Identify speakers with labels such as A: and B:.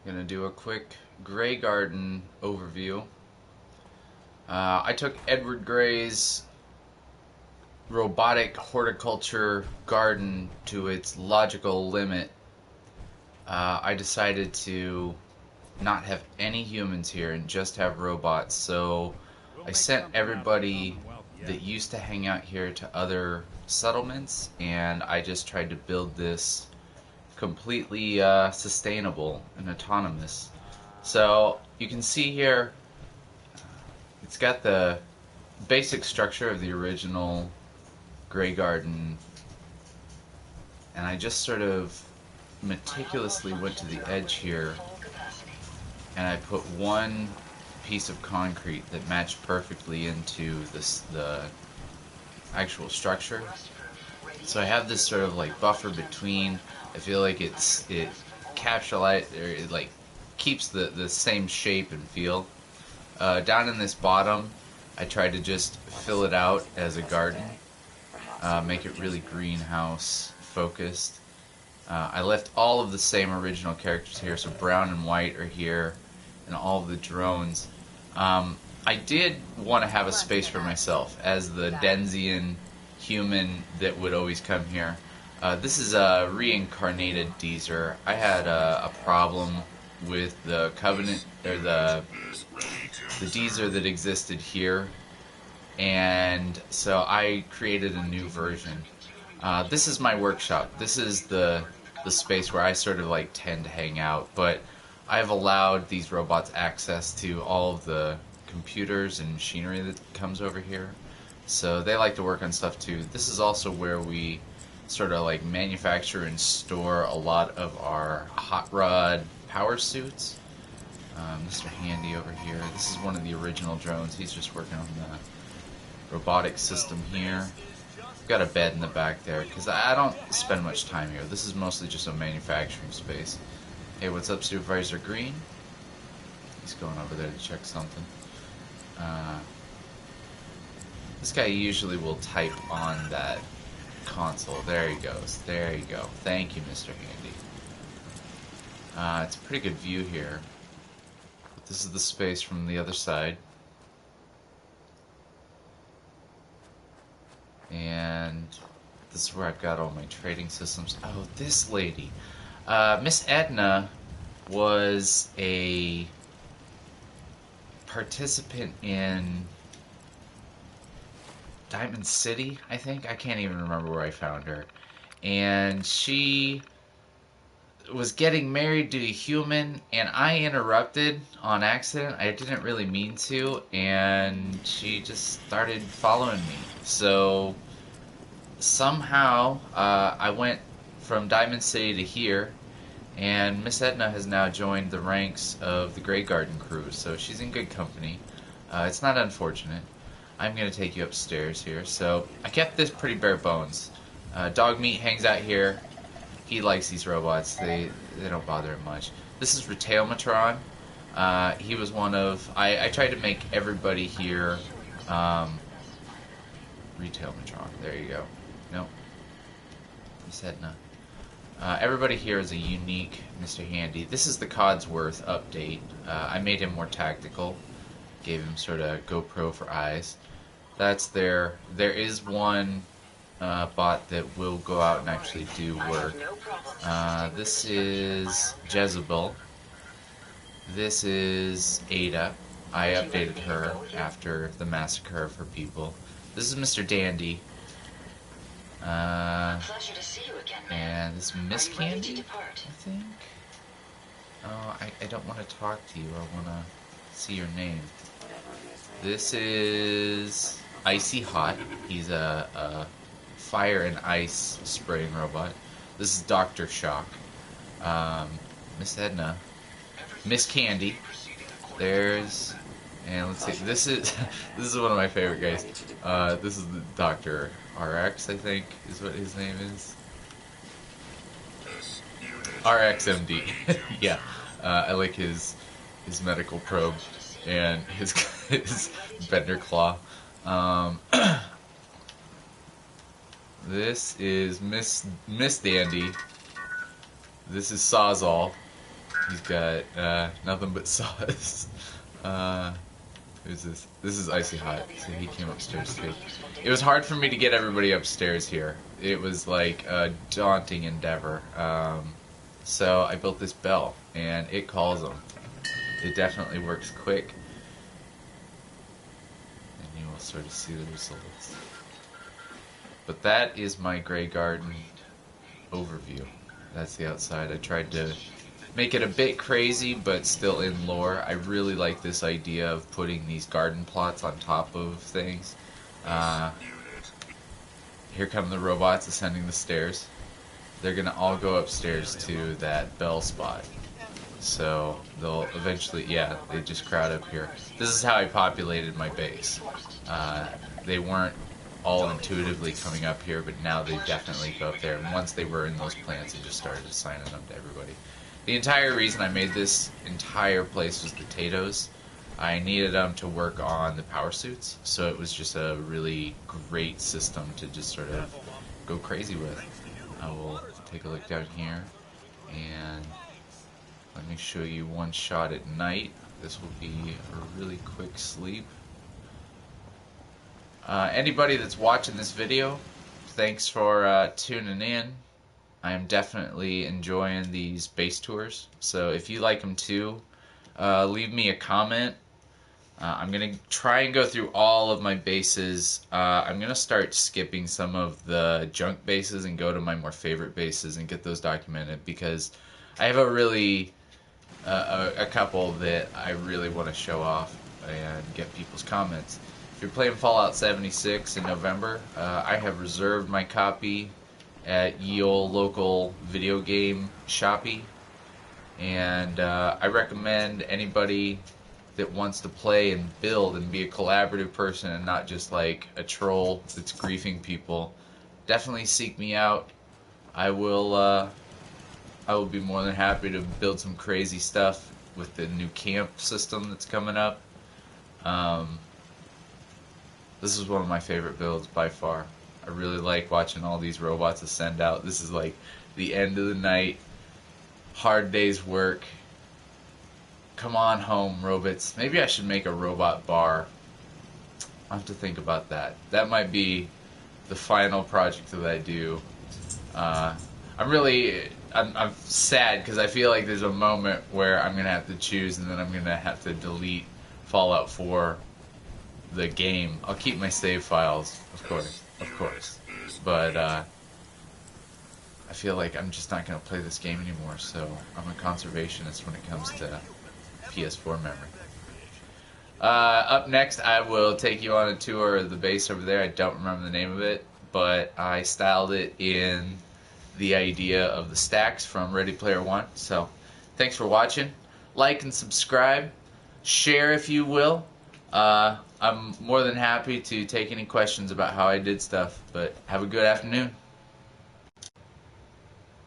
A: Gonna do a quick Greygarden overview. I took Edward Grey's robotic horticulture garden to its logical limit. I decided to not have any humans here and just have robots, so I sent everybody that used to hang out here to other settlements, and I just tried to build this completely sustainable and autonomous. So you can see here, it's got the basic structure of the original Greygarden, and I just sort of meticulously went to the edge here, and I put one piece of concrete that matched perfectly into the actual structure. So I have this sort of like buffer between. I feel like it like keeps the same shape and feel. Down in this bottom, I tried to just fill it out as a garden, make it really greenhouse focused. I left all of the same original characters here, so brown and white are here, and all of the drones. I did want to have a space for myself as the Denzian human that would always come here. This is a reincarnated Deezer. I had a problem with the Covenant, or the Deezer that existed here, and so I created a new version. This is my workshop. This is the space where I sort of like tend to hang out, but I've allowed these robots access to all of the computers and machinery that comes over here, so they like to work on stuff too. This is also where we sort of like manufacture and store a lot of our hot rod power suits. Mr. Handy over here, this is one of the original drones. He's just working on the robotic system here. Got a bed in the back there because I don't spend much time here. This is mostly just a manufacturing space. Hey, what's up, Supervisor Green? He's going over there to check something. This guy usually will type on that console. There he goes. There you go. Thank you, Mr. Handy. It's a pretty good view here. But this is the space from the other side. And this is where I've got all my trading systems. Oh, this lady. Miss Edna was a participant in Diamond City, I think. I can't even remember where I found her. And she was getting married to a human, and I interrupted on accident. I didn't really mean to, and she just started following me. So somehow I went from Diamond City to here, and Miss Edna has now joined the ranks of the Greygarden crew, so she's in good company. It's not unfortunate. I'm going to take you upstairs here. So I kept this pretty bare bones. Dog Meat hangs out here. He likes these robots. They don't bother him much. This is Retailmatron. He was one of... I tried to make everybody here... Retailmatron. There you go. Nope. Miss Edna. Everybody here is a unique Mr. Handy. This is the Codsworth update. I made him more tactical. Gave him sort of GoPro for eyes. That's there. There is one bot that will go out and actually do work. This is Jezebel. This is Ada. I updated her after the massacre of her people. This is Mr. Dandy. And this is Miss Candy, I think. Oh, I don't want to talk to you. I want to see your name. This is Icy Hot. He's a fire and ice spraying robot. This is Dr. Shock. Miss Edna. Miss Candy. There's... And let's see, this is one of my favorite guys. This is the Dr. RX, I think, is what his name is. RXMD. Yeah. I like his medical probe and his bender claw. This is Miss Dandy. This is Sawzall. He's got nothing but sauce. Who's this? This is Icy Hot. So he came upstairs too. It was hard for me to get everybody upstairs here. It was like a daunting endeavor. So I built this bell, and it calls them. It definitely works quick, and you will sort of see the results. But that is my Greygarden overview. That's the outside. I tried to make it a bit crazy, but still in lore. I really like this idea of putting these garden plots on top of things. Here come the robots ascending the stairs. They're gonna all go upstairs to that bell spot. So they'll eventually, yeah, they just crowd up here. This is how I populated my base. They weren't all intuitively coming up here, but now they definitely go up there. And once they were in those plants, I just started assigning them to everybody. The entire reason I made this entire place was potatoes. I needed them to work on the power suits, so it was just a really great system to just sort of go crazy with. I will take a look down here, and let me show you one shot at night. This will be a really quick sleep. Anybody that's watching this video, thanks for tuning in. I am definitely enjoying these base tours, so if you like them too, leave me a comment. I'm going to try and go through all of my bases. I'm going to start skipping some of the junk bases and go to my more favorite bases and get those documented, because I have a couple that I really want to show off and get people's comments. If you're playing Fallout 76 in November, I have reserved my copy at ye olde local video game shoppy, and I recommend anybody that wants to play and build and be a collaborative person and not just like a troll that's griefing people, definitely seek me out. I will be more than happy to build some crazy stuff with the new camp system that's coming up. This is one of my favorite builds by far. I really like watching all these robots ascend out. This is like the end of the night, hard day's work. Come on home, robots. Maybe I should make a robot bar. I'll have to think about that. That might be the final project that I do. I'm sad because I feel like there's a moment where I'm gonna have to choose, and then I'm gonna have to delete Fallout 4, the game. I'll keep my save files, of course. But I feel like I'm just not gonna play this game anymore. So I'm a conservationist when it comes to PS4 memory. Up next, I will take you on a tour of the base over there. I don't remember the name of it, but I styled it in the idea of the stacks from Ready Player One. So, thanks for watching. Like and subscribe. Share if you will. I'm more than happy to take any questions about how I did stuff, but have a good afternoon.